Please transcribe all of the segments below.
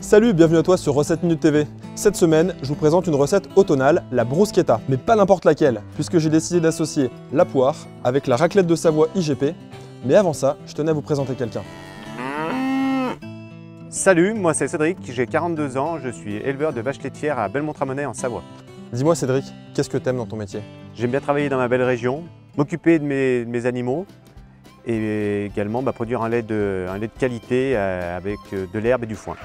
Salut, bienvenue à toi sur Recette Minute TV. Cette semaine, je vous présente une recette automnale, la bruschetta. Mais pas n'importe laquelle, puisque j'ai décidé d'associer la poire avec la raclette de Savoie IGP. Mais avant ça, je tenais à vous présenter quelqu'un. Salut, moi c'est Cédric, j'ai 42 ans, je suis éleveur de vaches laitières à Belmont-Tramonay en Savoie. Dis-moi Cédric, qu'est-ce que t'aimes dans ton métier? J'aime bien travailler dans ma belle région, m'occuper de mes animaux et également produire un lait de qualité avec de l'herbe et du foin.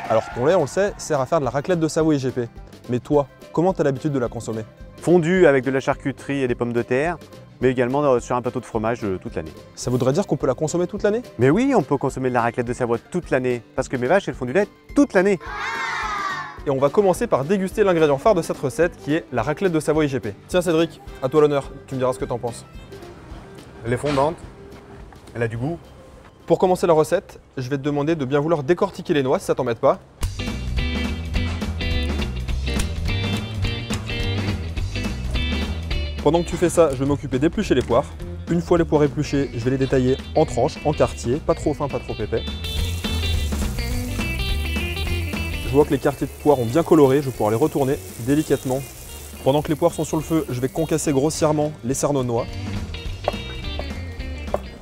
Alors ton lait, on le sait, sert à faire de la raclette de Savoie IGP. Mais toi, comment t'as l'habitude de la consommer? Fondu avec de la charcuterie et des pommes de terre, mais également sur un plateau de fromage toute l'année. Ça voudrait dire qu'on peut la consommer toute l'année? Mais oui, on peut consommer de la raclette de Savoie toute l'année, parce que mes vaches elles font du lait toute l'année. Et on va commencer par déguster l'ingrédient phare de cette recette qui est la raclette de Savoie IGP. Tiens Cédric, à toi l'honneur, tu me diras ce que t'en penses. Elle est fondante, elle a du goût. Pour commencer la recette, je vais te demander de bien vouloir décortiquer les noix si ça t'embête pas. Pendant que tu fais ça, je vais m'occuper d'éplucher les poires. Une fois les poires épluchées, je vais les détailler en tranches, en quartiers, pas trop fin, pas trop épais. Je vois que les quartiers de poires ont bien coloré, je vais pouvoir les retourner délicatement. Pendant que les poires sont sur le feu, je vais concasser grossièrement les cerneaux de noix.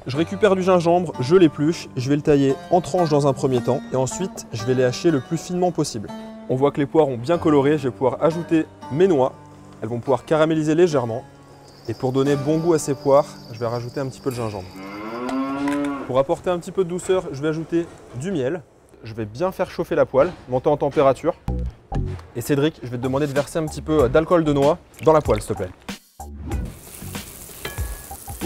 Je récupère du gingembre, je l'épluche, je vais le tailler en tranches dans un premier temps et ensuite je vais les hacher le plus finement possible. On voit que les poires ont bien coloré, je vais pouvoir ajouter mes noix. Elles vont pouvoir caraméliser légèrement. Et pour donner bon goût à ces poires, je vais rajouter un petit peu de gingembre. Pour apporter un petit peu de douceur, je vais ajouter du miel. Je vais bien faire chauffer la poêle, monter en température. Et Cédric, je vais te demander de verser un petit peu d'alcool de noix dans la poêle, s'il te plaît.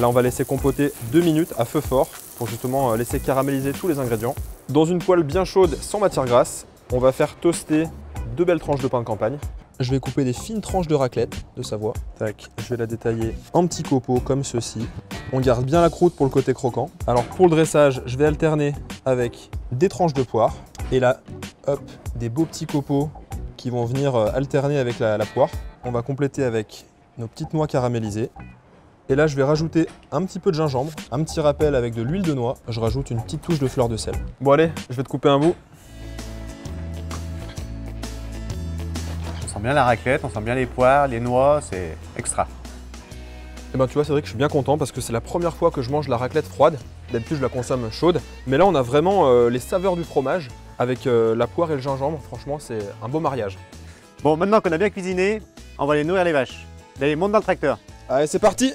Là, on va laisser compoter 2 minutes à feu fort pour justement laisser caraméliser tous les ingrédients. Dans une poêle bien chaude, sans matière grasse, on va faire toaster 2 belles tranches de pain de campagne. Je vais couper des fines tranches de raclette de Savoie. Tac, je vais la détailler en petits copeaux comme ceci. On garde bien la croûte pour le côté croquant. Alors pour le dressage, je vais alterner avec des tranches de poire. Et là, hop, des beaux petits copeaux qui vont venir alterner avec la poire. On va compléter avec nos petites noix caramélisées. Et là, je vais rajouter un petit peu de gingembre, un petit rappel avec de l'huile de noix. Je rajoute une petite touche de fleur de sel. Bon allez, je vais te couper un bout. On sent bien la raclette, on sent bien les poires, les noix, c'est extra. Et ben tu vois Cédric, je suis bien content parce que c'est la première fois que je mange la raclette froide. D'habitude je la consomme chaude. Mais là on a vraiment les saveurs du fromage avec la poire et le gingembre. Franchement c'est un beau mariage. Bon, maintenant qu'on a bien cuisiné, on va aller nourrir les vaches. Allez, monte dans le tracteur. Allez c'est parti!